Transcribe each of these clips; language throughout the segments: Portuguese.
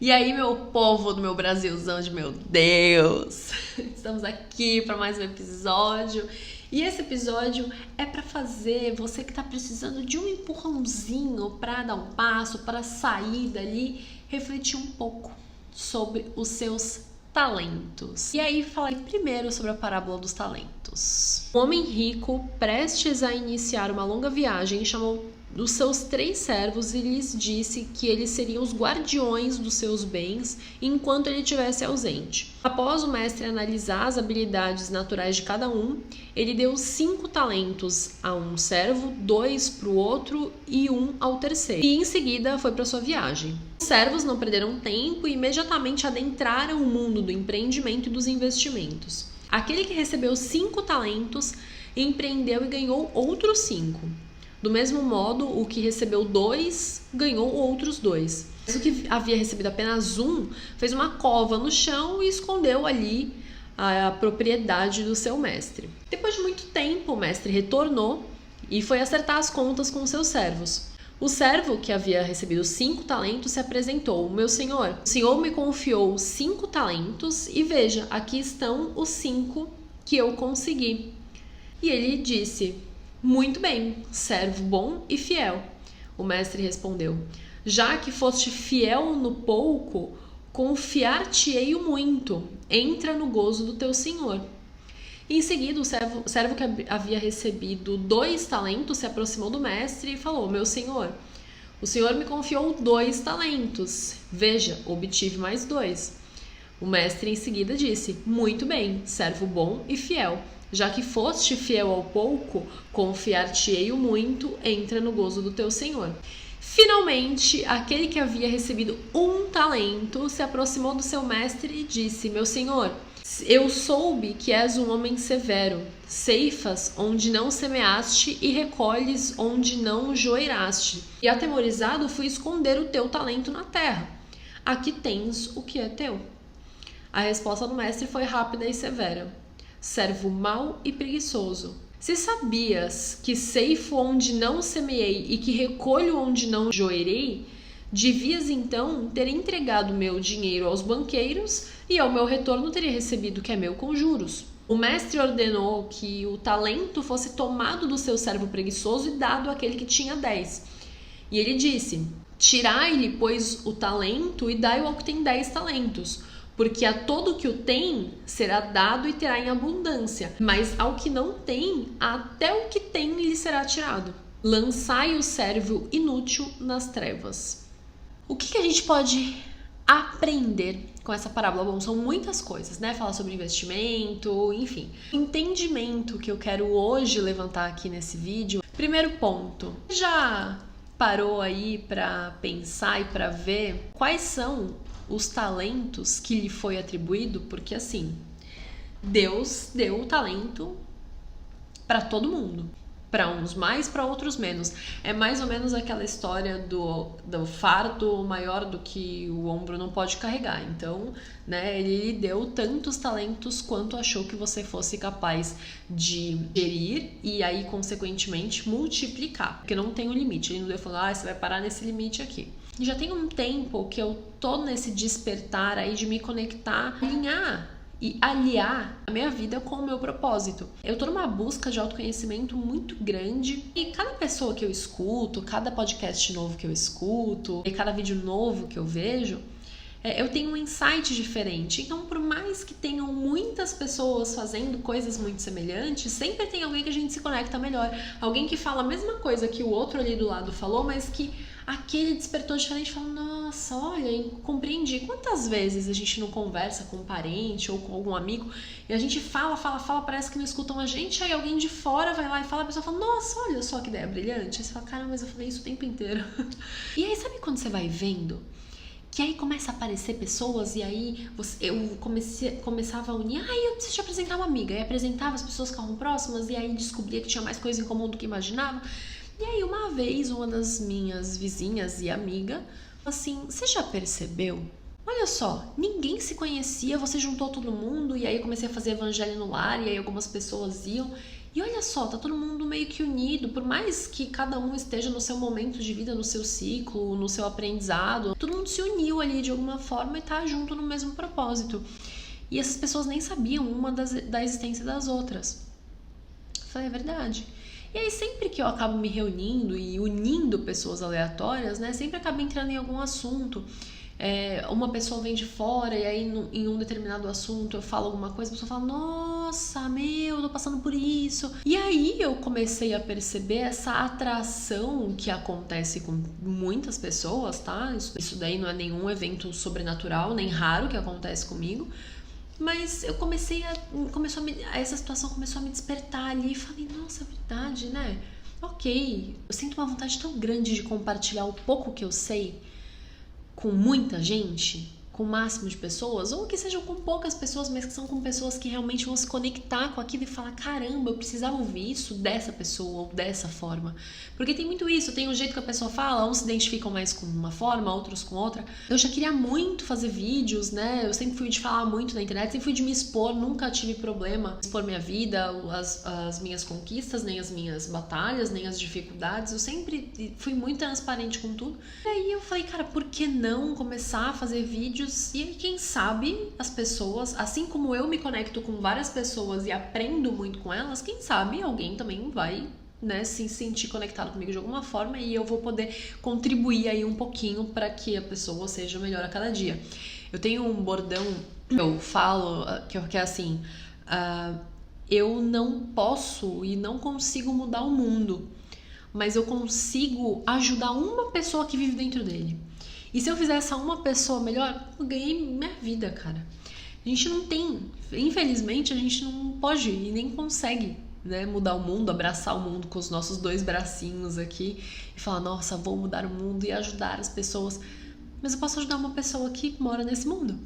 E aí, meu povo do meu Brasilzão de meu Deus, estamos aqui para mais um episódio. E esse episódio é para fazer você que tá precisando de um empurrãozinho para dar um passo, para sair dali, refletir um pouco sobre os seus talentos. E aí falei primeiro sobre a parábola dos talentos. Um homem rico, prestes a iniciar uma longa viagem, chamou dos seus 3 servos e lhes disse que eles seriam os guardiões dos seus bens enquanto ele estivesse ausente. Após o mestre analisar as habilidades naturais de cada um, ele deu 5 talentos a um servo, 2 para o outro e 1 ao terceiro. E em seguida foi para sua viagem. Os servos não perderam tempo e imediatamente adentraram o mundo do empreendimento e dos investimentos. Aquele que recebeu 5 talentos empreendeu e ganhou outros 5. Do mesmo modo, o que recebeu 2 ganhou outros 2. Mas o que havia recebido apenas 1 fez uma cova no chão e escondeu ali a propriedade do seu mestre. Depois de muito tempo, o mestre retornou e foi acertar as contas com seus servos. O servo que havia recebido 5 talentos se apresentou. Meu senhor, o senhor me confiou 5 talentos e veja, aqui estão os 5 que eu consegui. E ele disse: muito bem, servo bom e fiel. O mestre respondeu: já que foste fiel no pouco, confiar-te-ei o muito. Entra no gozo do teu senhor. E em seguida, o servo que havia recebido 2 talentos se aproximou do mestre e falou: meu senhor, o senhor me confiou 2 talentos. Veja, obtive mais 2. O mestre em seguida disse: muito bem, servo bom e fiel. Já que foste fiel ao pouco, confiar-te-ei o muito, entra no gozo do teu senhor. Finalmente, aquele que havia recebido 1 talento se aproximou do seu mestre e disse: meu senhor, eu soube que és um homem severo, ceifas onde não semeaste e recolhes onde não joeiraste. E atemorizado fui esconder o teu talento na terra. Aqui tens o que é teu. A resposta do mestre foi rápida e severa: servo mau e preguiçoso. Se sabias que ceifo onde não semeei e que recolho onde não joerei, devias então ter entregado meu dinheiro aos banqueiros e ao meu retorno teria recebido o que é meu com juros. O mestre ordenou que o talento fosse tomado do seu servo preguiçoso e dado àquele que tinha 10. E ele disse: tirai-lhe, pois, o talento e dai-o ao que tem 10 talentos. Porque a todo que o tem será dado e terá em abundância, mas ao que não tem, até o que tem lhe será tirado. Lançai o servo inútil nas trevas. O que a gente pode aprender com essa parábola? Bom, são muitas coisas, né? Falar sobre investimento, enfim. O entendimento que eu quero hoje levantar aqui nesse vídeo. Primeiro ponto, já parou aí para pensar e para ver quais são os talentos que lhe foi atribuído? Porque assim, Deus deu o talento para todo mundo, para uns mais, para outros menos. É mais ou menos aquela história do fardo maior do que o ombro não pode carregar. Então, né, ele lhe deu tantos talentos quanto achou que você fosse capaz de gerir e aí, consequentemente, multiplicar. Porque não tem um limite. Ele não deu falando: você vai parar nesse limite aqui. E já tem um tempo que eu tô nesse despertar aí de me conectar, alinhar e aliar a minha vida com o meu propósito. Eu tô numa busca de autoconhecimento muito grande e cada pessoa que eu escuto, cada podcast novo que eu escuto e cada vídeo novo que eu vejo, eu tenho um insight diferente. Então, por mais que tenham muitas pessoas fazendo coisas muito semelhantes, sempre tem alguém que a gente se conecta melhor. Alguém que fala a mesma coisa que o outro ali do lado falou, mas que aquele despertou diferente e fala: nossa, olha, compreendi. Quantas vezes a gente não conversa com um parente ou com algum amigo e a gente fala, parece que não escutam a gente, aí alguém de fora vai lá e fala, a pessoa fala: nossa, olha só que ideia brilhante. Aí você fala: caramba, mas eu falei isso o tempo inteiro. E aí, sabe quando você vai vendo? Que aí começa a aparecer pessoas e aí eu começava a unir. Eu preciso te apresentar uma amiga. E apresentava as pessoas que estavam próximas e aí descobria que tinha mais coisa em comum do que imaginava. E aí uma vez uma das minhas vizinhas e amiga assim: você já percebeu? Olha só, ninguém se conhecia, você juntou todo mundo e aí eu comecei a fazer evangelho no lar e aí algumas pessoas iam E olha só, tá todo mundo meio que unido, por mais que cada um esteja no seu momento de vida, no seu ciclo, no seu aprendizado, todo mundo se uniu ali de alguma forma e tá junto no mesmo propósito. E essas pessoas nem sabiam uma da existência das outras. Eu falei, é verdade. E aí sempre que eu acabo me reunindo e unindo pessoas aleatórias, né, sempre acaba entrando em algum assunto. Uma pessoa vem de fora e aí em um determinado assunto eu falo alguma coisa, a pessoa fala, nossa, eu tô passando por isso. E aí eu comecei a perceber essa atração que acontece com muitas pessoas, tá? Isso daí não é nenhum evento sobrenatural, nem raro que acontece comigo. Mas eu essa situação começou a me despertar ali e falei, nossa, é verdade, né? Ok, eu sinto uma vontade tão grande de compartilhar o pouco que eu sei com muita gente, com o máximo de pessoas, ou que sejam com poucas pessoas, mas que são com pessoas que realmente vão se conectar com aquilo e falar, caramba, eu precisava ouvir isso dessa pessoa ou dessa forma. Porque tem muito isso, tem o jeito que a pessoa fala, uns se identificam mais com uma forma, outros com outra. Eu já queria muito fazer vídeos, né? Eu sempre fui de falar muito na internet, sempre fui de me expor, nunca tive problema em expor minha vida, as minhas conquistas, nem as minhas batalhas, nem as dificuldades. Eu sempre fui muito transparente com tudo. E aí eu falei, cara, por que não começar a fazer vídeos? E quem sabe as pessoas, assim como eu me conecto com várias pessoas e aprendo muito com elas, quem sabe alguém também vai, né, se sentir conectado comigo de alguma forma e eu vou poder contribuir aí um pouquinho para que a pessoa seja melhor a cada dia. Eu tenho um bordão que eu falo que é assim, eu não posso e não consigo mudar o mundo, mas eu consigo ajudar uma pessoa que vive dentro dele. E se eu fizer essa uma pessoa melhor, eu ganhei minha vida, cara. A gente não tem, infelizmente, a gente não pode e nem consegue, né, mudar o mundo, abraçar o mundo com os nossos 2 bracinhos aqui e falar, nossa, vou mudar o mundo e ajudar as pessoas. Mas eu posso ajudar uma pessoa que mora nesse mundo,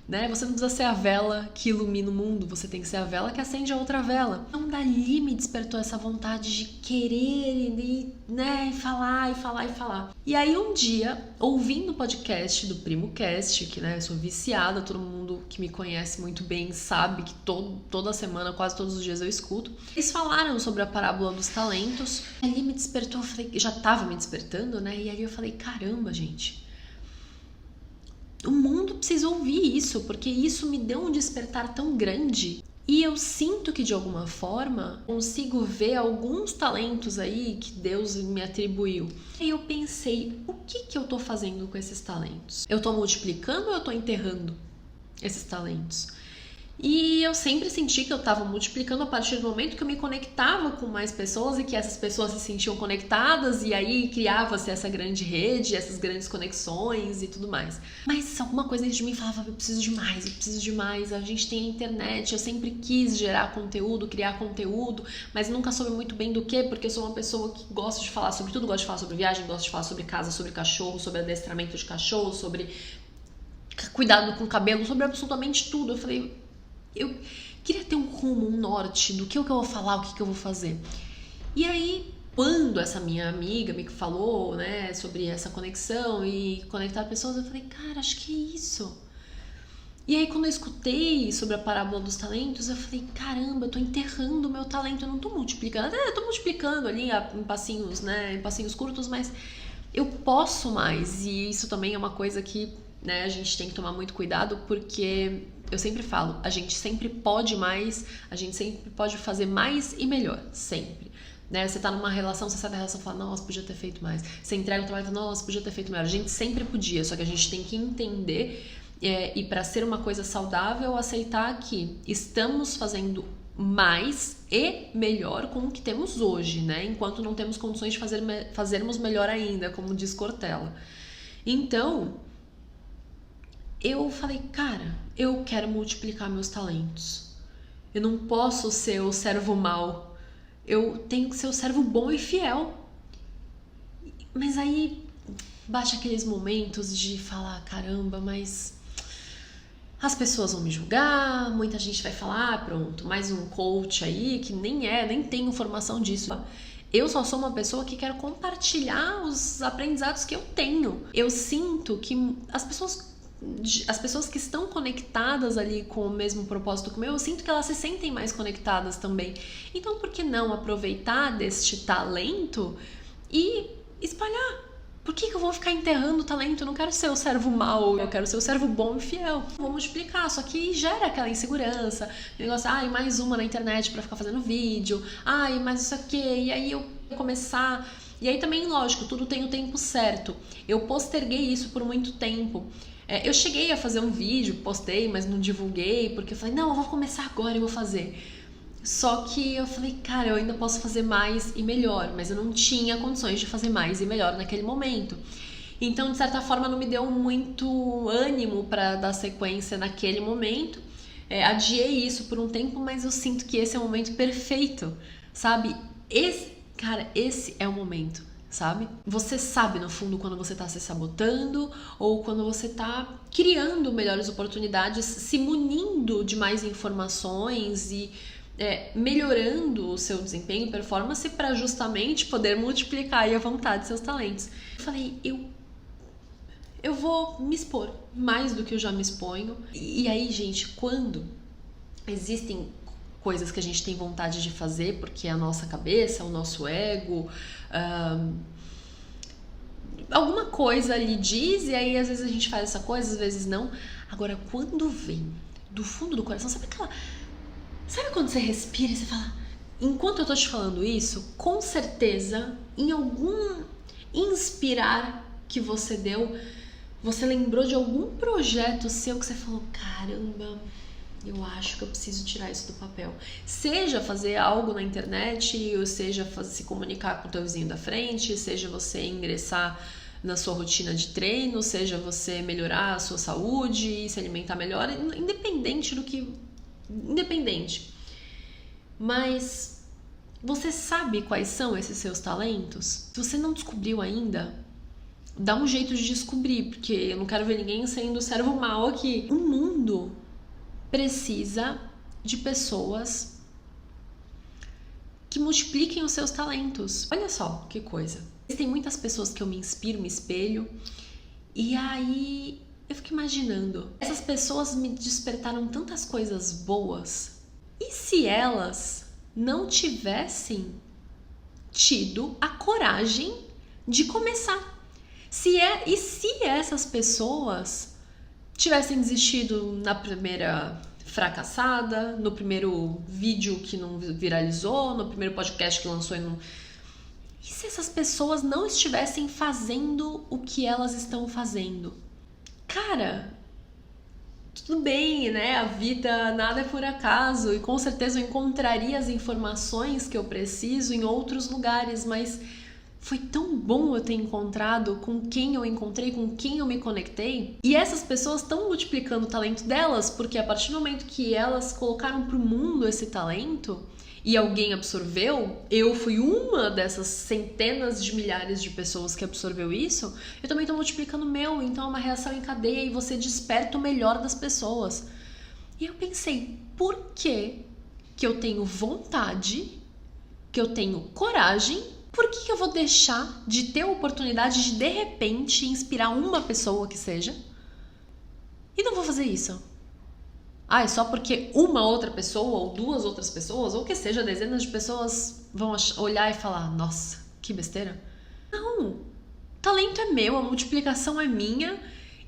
né? Você não precisa ser a vela que ilumina o mundo, você tem que ser a vela que acende a outra vela. Então dali me despertou essa vontade de querer e, né, falar. E aí um dia, ouvindo o podcast do PrimoCast, que, né, eu sou viciada, todo mundo que me conhece muito bem sabe que toda semana, quase todos os dias eu escuto. Eles falaram sobre a parábola dos talentos. Ali me despertou, eu falei, já tava me despertando, né? E ali eu falei, caramba, gente, o mundo precisa ouvir isso, porque isso me deu um despertar tão grande. E eu sinto que de alguma forma consigo ver alguns talentos aí que Deus me atribuiu. E eu pensei, o que eu tô fazendo com esses talentos? Eu tô multiplicando ou eu tô enterrando esses talentos? E eu sempre senti que eu estava multiplicando a partir do momento que eu me conectava com mais pessoas e que essas pessoas se sentiam conectadas e aí criava-se essa grande rede, essas grandes conexões e tudo mais. Mas alguma coisa dentro de mim falava, eu preciso de mais, a gente tem a internet, eu sempre quis gerar conteúdo, criar conteúdo, mas nunca soube muito bem do que, porque eu sou uma pessoa que gosta de falar sobre tudo, gosto de falar sobre viagem, gosto de falar sobre casa, sobre cachorro, sobre adestramento de cachorro, sobre cuidado com o cabelo, sobre absolutamente tudo. Eu falei, eu queria ter um rumo, um norte do que eu vou falar, o que eu vou fazer. E aí, quando essa minha amiga me falou, né, sobre essa conexão e conectar pessoas, eu falei, cara, acho que é isso. E aí, quando eu escutei sobre a parábola dos talentos, eu falei, caramba, eu tô enterrando o meu talento, eu não tô multiplicando. Até eu tô multiplicando ali em passinhos, né, em passinhos curtos, mas eu posso mais. E isso também é uma coisa que, né, a gente tem que tomar muito cuidado, porque eu sempre falo, a gente sempre pode mais, a gente sempre pode fazer mais e melhor, sempre. Né? Você tá numa relação, você sabe a relação, fala, nossa, podia ter feito mais. Você entrega o trabalho, fala, nossa, podia ter feito melhor. A gente sempre podia, só que a gente tem que entender e para ser uma coisa saudável, aceitar que estamos fazendo mais e melhor com o que temos hoje, né? Enquanto não temos condições de fazermos melhor ainda, como diz Cortella. Então, eu falei, cara, eu quero multiplicar meus talentos. Eu não posso ser o servo mau. Eu tenho que ser o servo bom e fiel. Mas aí bate aqueles momentos de falar, caramba, mas as pessoas vão me julgar, muita gente vai falar, pronto, mais um coach aí que nem tenho formação disso. Eu só sou uma pessoa que quero compartilhar os aprendizados que eu tenho. Eu sinto que as pessoas as pessoas que estão conectadas ali com o mesmo propósito que o meu, eu sinto que elas se sentem mais conectadas também. Então, por que não aproveitar deste talento e espalhar? Por que eu vou ficar enterrando o talento? Eu não quero ser o servo mau, eu quero ser o servo bom e fiel. Vou multiplicar, só que gera aquela insegurança. O negócio, mais uma na internet pra ficar fazendo vídeo. Mais isso aqui. E aí eu começar... E aí também, lógico, tudo tem o tempo certo. Eu posterguei isso por muito tempo. Eu cheguei a fazer um vídeo, postei, mas não divulguei, porque eu falei, não, eu vou começar agora e vou fazer. Só que eu falei, cara, eu ainda posso fazer mais e melhor, mas eu não tinha condições de fazer mais e melhor naquele momento. Então, de certa forma, não me deu muito ânimo para dar sequência naquele momento. Adiei isso por um tempo, mas eu sinto que esse é o momento perfeito, sabe? Esse é o momento, sabe? Você sabe, no fundo, quando você tá se sabotando ou quando você tá criando melhores oportunidades, se munindo de mais informações e melhorando o seu desempenho e performance para justamente poder multiplicar aí à vontade seus talentos. Eu falei, eu vou me expor mais do que eu já me exponho. E aí, gente, quando existem coisas que a gente tem vontade de fazer, porque a nossa cabeça, o nosso ego, alguma coisa lhe diz, e aí às vezes a gente faz essa coisa, às vezes não. Agora, quando vem do fundo do coração, sabe quando você respira e você fala, enquanto eu tô te falando isso, com certeza, em algum inspirar que você deu, você lembrou de algum projeto seu que você falou, caramba, eu acho que eu preciso tirar isso do papel. Seja fazer algo na internet, ou seja se comunicar com o teu vizinho da frente, seja você ingressar na sua rotina de treino, seja você melhorar a sua saúde, se alimentar melhor, independente. Mas você sabe quais são esses seus talentos? Se você não descobriu ainda, dá um jeito de descobrir, porque eu não quero ver ninguém sendo servo mau aqui. O mundo precisa de pessoas que multipliquem os seus talentos. Olha só que coisa. Tem muitas pessoas que eu me inspiro, me espelho, e aí eu fico imaginando, essas pessoas me despertaram tantas coisas boas, e se elas não tivessem tido a coragem de começar? Se essas pessoas tivessem desistido na primeira fracassada, no primeiro vídeo que não viralizou, no primeiro podcast que lançou e não... E se essas pessoas não estivessem fazendo o que elas estão fazendo? Cara, tudo bem, né? A vida, nada é por acaso, e com certeza eu encontraria as informações que eu preciso em outros lugares, mas foi tão bom eu ter encontrado com quem eu encontrei, com quem eu me conectei. E essas pessoas estão multiplicando o talento delas, porque a partir do momento que elas colocaram pro mundo esse talento e alguém absorveu, eu fui uma dessas centenas de milhares de pessoas que absorveu isso, eu também tô multiplicando o meu, então é uma reação em cadeia e você desperta o melhor das pessoas. E eu pensei, por que eu tenho vontade, que eu tenho coragem, por que eu vou deixar de ter a oportunidade de repente inspirar uma pessoa que seja? E não vou fazer isso. É só porque uma outra pessoa ou duas outras pessoas, ou que seja, dezenas de pessoas vão olhar e falar, nossa, que besteira. Não, talento é meu, a multiplicação é minha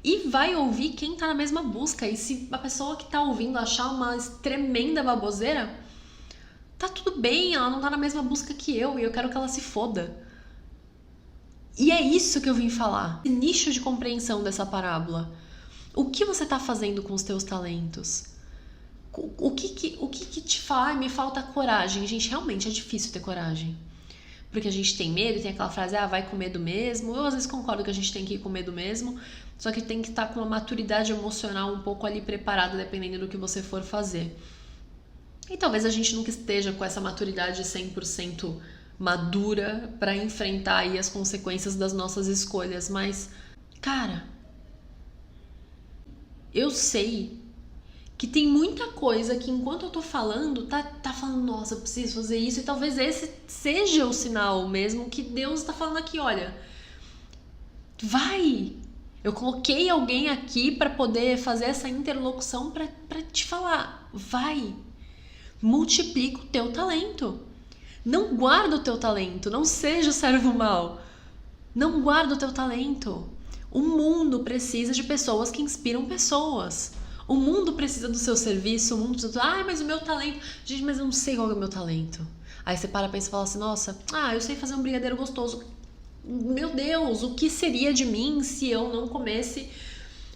e vai ouvir quem tá na mesma busca. E se a pessoa que tá ouvindo achar uma tremenda baboseira, tá tudo bem, ela não tá na mesma busca que eu e eu quero que ela se foda. E é isso que eu vim falar. Esse nicho de compreensão dessa parábola. O que você tá fazendo com os teus talentos? O que te fala? Me falta coragem. Gente, realmente é difícil ter coragem. Porque a gente tem medo, tem aquela frase, vai com medo mesmo. Eu às vezes concordo que a gente tem que ir com medo mesmo, só que tem que estar com uma maturidade emocional um pouco ali preparada, dependendo do que você for fazer. E talvez a gente nunca esteja com essa maturidade 100% madura para enfrentar aí as consequências das nossas escolhas, mas, cara, eu sei que tem muita coisa que enquanto eu tô falando, tá falando, nossa, eu preciso fazer isso, e talvez esse seja o sinal mesmo que Deus tá falando aqui, olha, vai, Eu coloquei alguém aqui para poder fazer essa interlocução para te falar, vai, multiplica o teu talento. Não guarda o teu talento, não seja o servo mau. Não guarda o teu talento. O mundo precisa de pessoas que inspiram pessoas. O mundo precisa do seu serviço, o mundo precisa mas o meu talento... Gente, mas eu não sei qual é o meu talento. Aí você para, pensa e fala assim, nossa, eu sei fazer um brigadeiro gostoso. Meu Deus, o que seria de mim se eu não comesse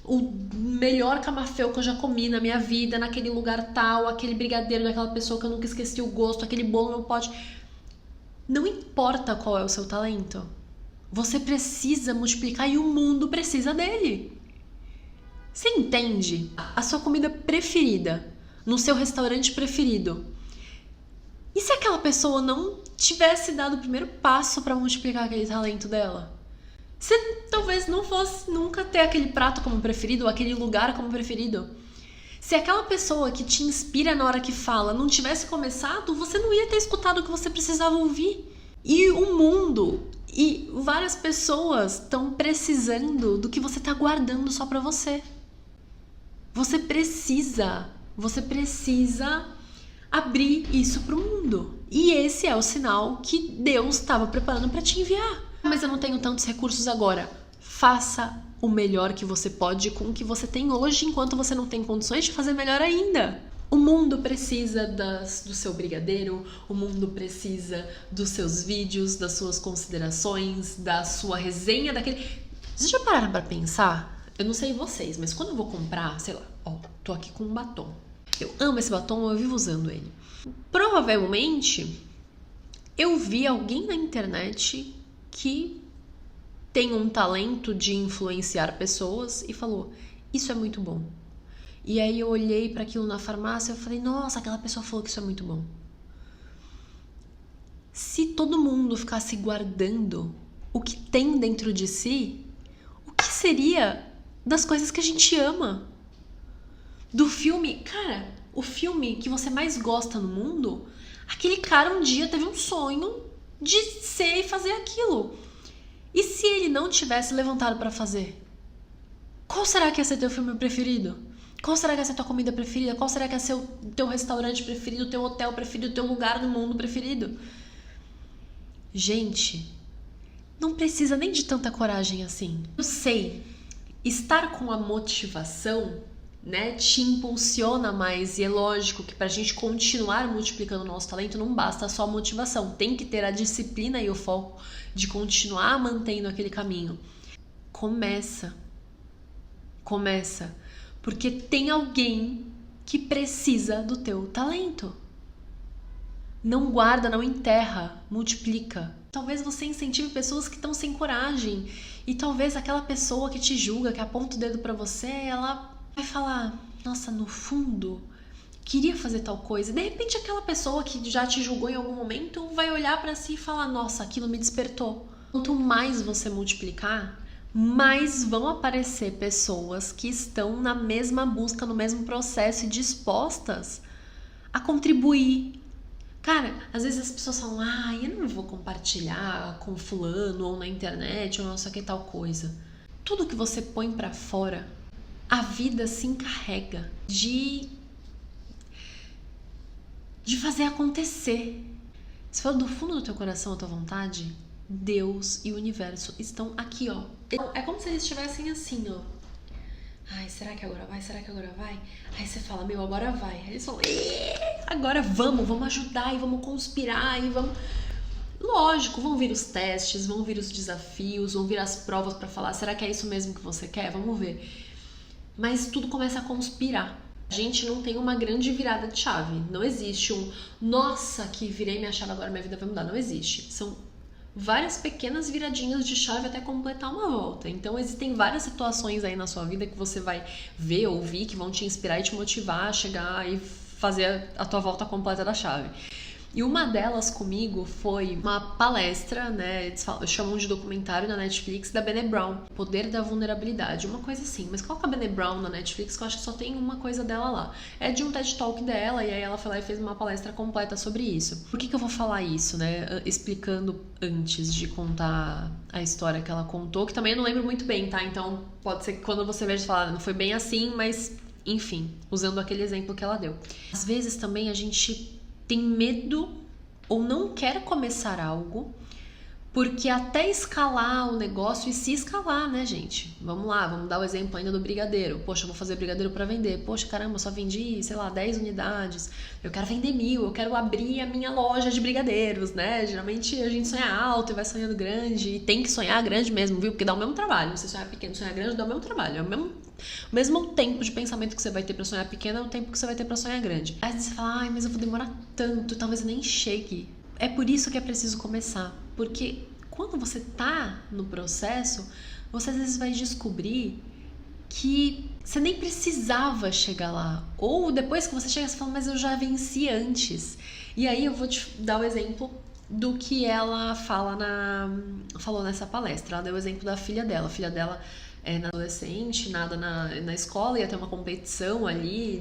o melhor camafeu que eu já comi na minha vida, naquele lugar tal, aquele brigadeiro daquela pessoa que eu nunca esqueci o gosto, aquele bolo no pote. Não importa qual é o seu talento. Você precisa multiplicar e o mundo precisa dele. Você entende? A sua comida preferida, no seu restaurante preferido. E se aquela pessoa não tivesse dado o primeiro passo para multiplicar aquele talento dela? Você talvez não fosse nunca ter aquele prato como preferido, ou aquele lugar como preferido. Se aquela pessoa que te inspira na hora que fala não tivesse começado, você não ia ter escutado o que você precisava ouvir. E o mundo e várias pessoas estão precisando do que você está guardando só para você. Você precisa abrir isso pro mundo. E esse é o sinal que Deus estava preparando para te enviar. Mas eu não tenho tantos recursos agora. Faça o melhor que você pode com o que você tem hoje, enquanto você não tem condições de fazer melhor ainda. O mundo precisa do seu brigadeiro, o mundo precisa dos seus vídeos, das suas considerações, da sua resenha, daquele... Vocês já pararam pra pensar? Eu não sei vocês, mas quando eu vou comprar, sei lá, tô aqui com um batom. Eu amo esse batom, eu vivo usando ele. Provavelmente, eu vi alguém na internet que tem um talento de influenciar pessoas e falou, isso é muito bom. E aí eu olhei para aquilo na farmácia e falei, nossa, aquela pessoa falou que isso é muito bom. Se todo mundo ficasse guardando o que tem dentro de si, o que seria das coisas que a gente ama? Do filme, cara, o filme que você mais gosta no mundo, aquele cara um dia teve um sonho de ser e fazer aquilo. E se ele não tivesse levantado para fazer? Qual será que ia ser teu filme preferido? Qual será que ia ser tua comida preferida? Qual será que ia ser o teu restaurante preferido, o teu hotel preferido, o teu lugar no mundo preferido? Gente, não precisa nem de tanta coragem assim. Eu sei, estar com a motivação, né, te impulsiona mais, e é lógico que pra gente continuar multiplicando o nosso talento não basta só a motivação, tem que ter a disciplina e o foco de continuar mantendo aquele caminho. Começa, porque tem alguém que precisa do teu talento. Não guarda, não enterra, multiplica. Talvez você incentive pessoas que estão sem coragem, e talvez aquela pessoa que te julga, que aponta o dedo pra você, ela vai falar, nossa, no fundo, queria fazer tal coisa. De repente aquela pessoa que já te julgou em algum momento vai olhar pra si e falar, nossa, aquilo me despertou. Quanto mais você multiplicar, mais vão aparecer pessoas que estão na mesma busca, no mesmo processo e dispostas a contribuir. Cara, às vezes as pessoas falam, eu não vou compartilhar com fulano ou na internet ou não sei o que tal coisa. Tudo que você põe pra fora, a vida se encarrega de fazer acontecer. Se for do fundo do teu coração, a tua vontade, Deus e o universo estão aqui, ó. É como se eles estivessem assim, ó. Será que agora vai? Será que agora vai? Aí você fala, agora vai. Aí eles falam, agora vamos ajudar e vamos conspirar e vamos... Lógico, vão vir os testes, vão vir os desafios, vão vir as provas pra falar, será que é isso mesmo que você quer? Vamos ver. Mas tudo começa a conspirar. A gente não tem uma grande virada de chave. Não existe nossa, que virei minha chave, agora minha vida vai mudar. Não existe. São várias pequenas viradinhas de chave até completar uma volta. Então existem várias situações aí na sua vida que você vai ver, ouvir, que vão te inspirar e te motivar a chegar e fazer a tua volta completa da chave. E uma delas comigo foi uma palestra, né? Eles chamam de documentário na Netflix da Brené Brown, Poder da Vulnerabilidade, uma coisa assim. Mas coloca a Brené Brown na Netflix que eu acho que só tem uma coisa dela lá. É de um TED Talk dela e aí ela foi lá e fez uma palestra completa sobre isso. Por que eu vou falar isso, né? Explicando antes de contar a história que ela contou, que também eu não lembro muito bem, tá? Então pode ser que quando você veja falar, não foi bem assim, mas enfim, usando aquele exemplo que ela deu. Às vezes também a gente tem medo ou não quer começar algo porque até escalar o negócio, e se escalar, né, gente? Vamos lá, vamos dar o exemplo ainda do brigadeiro. Poxa, eu vou fazer brigadeiro para vender. Poxa, caramba, eu só vendi, sei lá, 10 unidades. Eu quero vender 1000, eu quero abrir a minha loja de brigadeiros, né? Geralmente a gente sonha alto e vai sonhando grande, e tem que sonhar grande mesmo, viu? Porque dá o mesmo trabalho. Você sonhar pequeno, sonhar grande, dá o mesmo trabalho. É o mesmo tempo de pensamento que você vai ter pra sonhar pequeno é o tempo que você vai ter pra sonhar grande. Aí você fala, ai, mas eu vou demorar tanto, talvez eu nem chegue. É por isso que é preciso começar, porque quando você tá no processo, você às vezes vai descobrir que você nem precisava chegar lá. Ou depois que você chega, você fala, mas eu já venci antes. E aí eu vou te dar o exemplo do que ela falou nessa palestra. Ela deu o exemplo da filha dela. A filha dela é adolescente, nada na escola, ia ter uma competição ali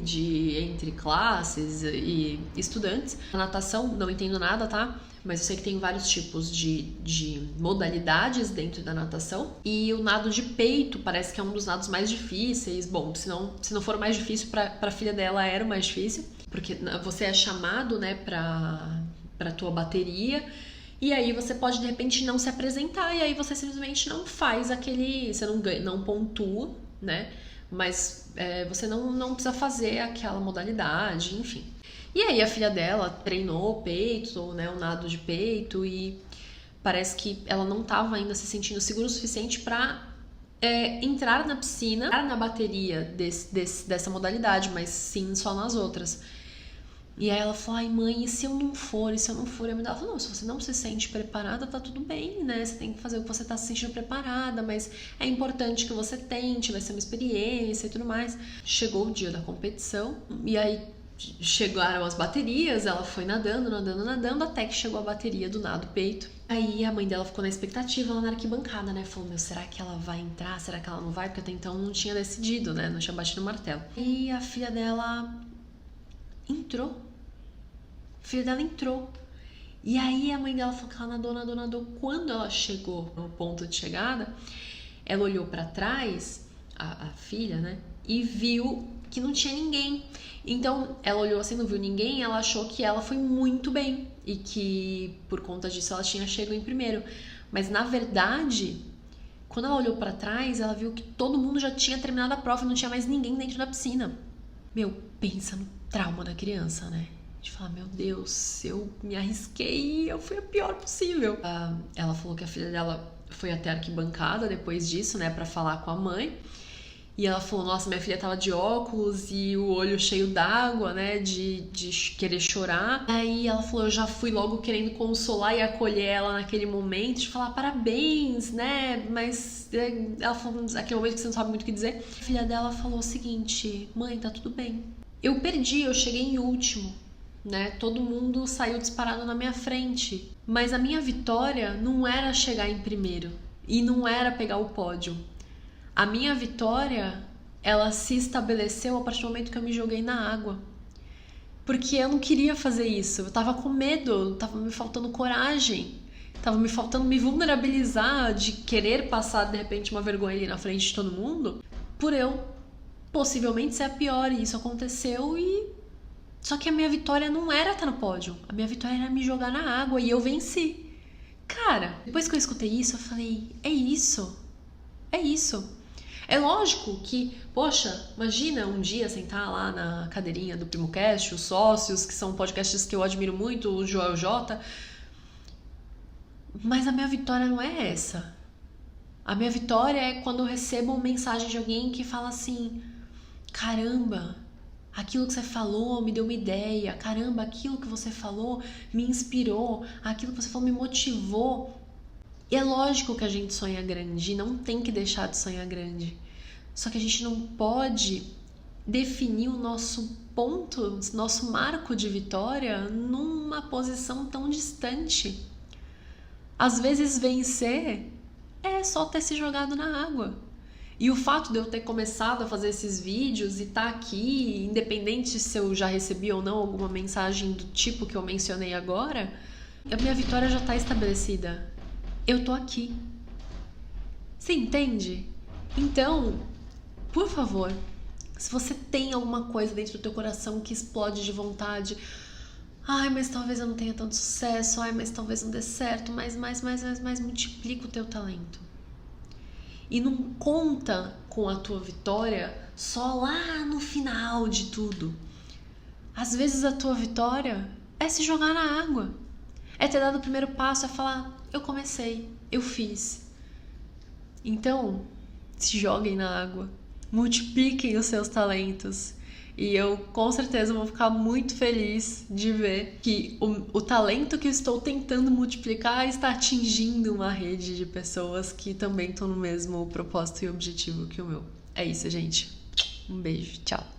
entre classes e estudantes. A natação, não entendo nada, tá? Mas eu sei que tem vários tipos de modalidades dentro da natação. E o nado de peito parece que é um dos nados mais difíceis. Bom, se não for o mais difícil, pra filha dela era o mais difícil. Porque você é chamado, né, pra tua bateria. E aí você pode, de repente, não se apresentar. E aí você simplesmente não faz aquele... Você não ganha, não pontua, né? Mas você não precisa fazer aquela modalidade, enfim. E aí a filha dela treinou o peito, né, o nado de peito, e parece que ela não estava ainda se sentindo segura o suficiente para entrar na piscina, entrar na bateria dessa modalidade, mas sim só nas outras. E aí ela falou, ai mãe, e se eu não for? E se eu não for? E a mãe dela falou, não, se você não se sente preparada, tá tudo bem, né? Você tem que fazer o que você tá se sentindo preparada, mas é importante que você tente, vai ser uma experiência e tudo mais. Chegou o dia da competição, e aí chegaram as baterias, ela foi nadando, até que chegou a bateria do nado peito. Aí a mãe dela ficou na expectativa, lá na arquibancada, né? Falou, meu, será que ela vai entrar? Será que ela não vai? Porque até então não tinha decidido, né? Não tinha batido o martelo. E a filha dela entrou. A filha dela entrou. E aí a mãe dela falou que ela nadou. Quando ela chegou no ponto de chegada, ela olhou pra trás, a filha, né? E viu que não tinha ninguém. Então ela olhou assim, não viu ninguém, ela achou que ela foi muito bem e que por conta disso ela tinha chegado em primeiro. Mas na verdade, quando ela olhou pra trás, ela viu que todo mundo já tinha terminado a prova e não tinha mais ninguém dentro da piscina. Meu, pensa no trauma da criança, né? De falar, meu Deus, eu me arrisquei e eu fui a pior possível. Ela falou que a filha dela foi até a arquibancada depois disso, né, pra falar com a mãe. E ela falou, nossa, minha filha tava de óculos e o olho cheio d'água, né, de querer chorar. Aí ela falou, eu já fui logo querendo consolar e acolher ela naquele momento, de falar parabéns, né, mas ela falou, aquele momento que você não sabe muito o que dizer. A filha dela falou o seguinte, mãe, tá tudo bem. Eu perdi, eu cheguei em último, né, todo mundo saiu disparado na minha frente. Mas a minha vitória não era chegar em primeiro e não era pegar o pódio. A minha vitória, ela se estabeleceu a partir do momento que eu me joguei na água. Porque eu não queria fazer isso. Eu tava com medo, tava me faltando coragem. Tava me faltando me vulnerabilizar de querer passar, de repente, uma vergonha ali na frente de todo mundo. Por eu, possivelmente, ser a pior. E isso aconteceu e... Só que a minha vitória não era estar no pódio. A minha vitória era me jogar na água e eu venci. Cara, depois que eu escutei isso, eu falei, é isso. É isso. É lógico que, poxa, imagina um dia sentar lá na cadeirinha do PrimoCast, os sócios, que são podcasts que eu admiro muito, o Joel J. Mas a minha vitória não é essa. A minha vitória é quando eu recebo uma mensagem de alguém que fala assim, caramba, aquilo que você falou me deu uma ideia, caramba, aquilo que você falou me inspirou, aquilo que você falou me motivou. E é lógico que a gente sonha grande, não tem que deixar de sonhar grande. Só que a gente não pode definir o nosso ponto, nosso marco de vitória numa posição tão distante. Às vezes vencer é só ter se jogado na água. E o fato de eu ter começado a fazer esses vídeos e estar aqui, independente se eu já recebi ou não alguma mensagem do tipo que eu mencionei agora, a minha vitória já está estabelecida. Eu tô aqui. Você entende? Então, por favor, se você tem alguma coisa dentro do teu coração que explode de vontade, ai, mas talvez eu não tenha tanto sucesso, ai, mas talvez não dê certo, mas multiplica o teu talento. E não conta com a tua vitória só lá no final de tudo. Às vezes a tua vitória é se jogar na água. É ter dado o primeiro passo, é falar, eu comecei, eu fiz. Então, se joguem na água, multipliquem os seus talentos. E eu com certeza vou ficar muito feliz de ver que o talento que eu estou tentando multiplicar está atingindo uma rede de pessoas que também estão no mesmo propósito e objetivo que o meu. É isso, gente. Um beijo, tchau.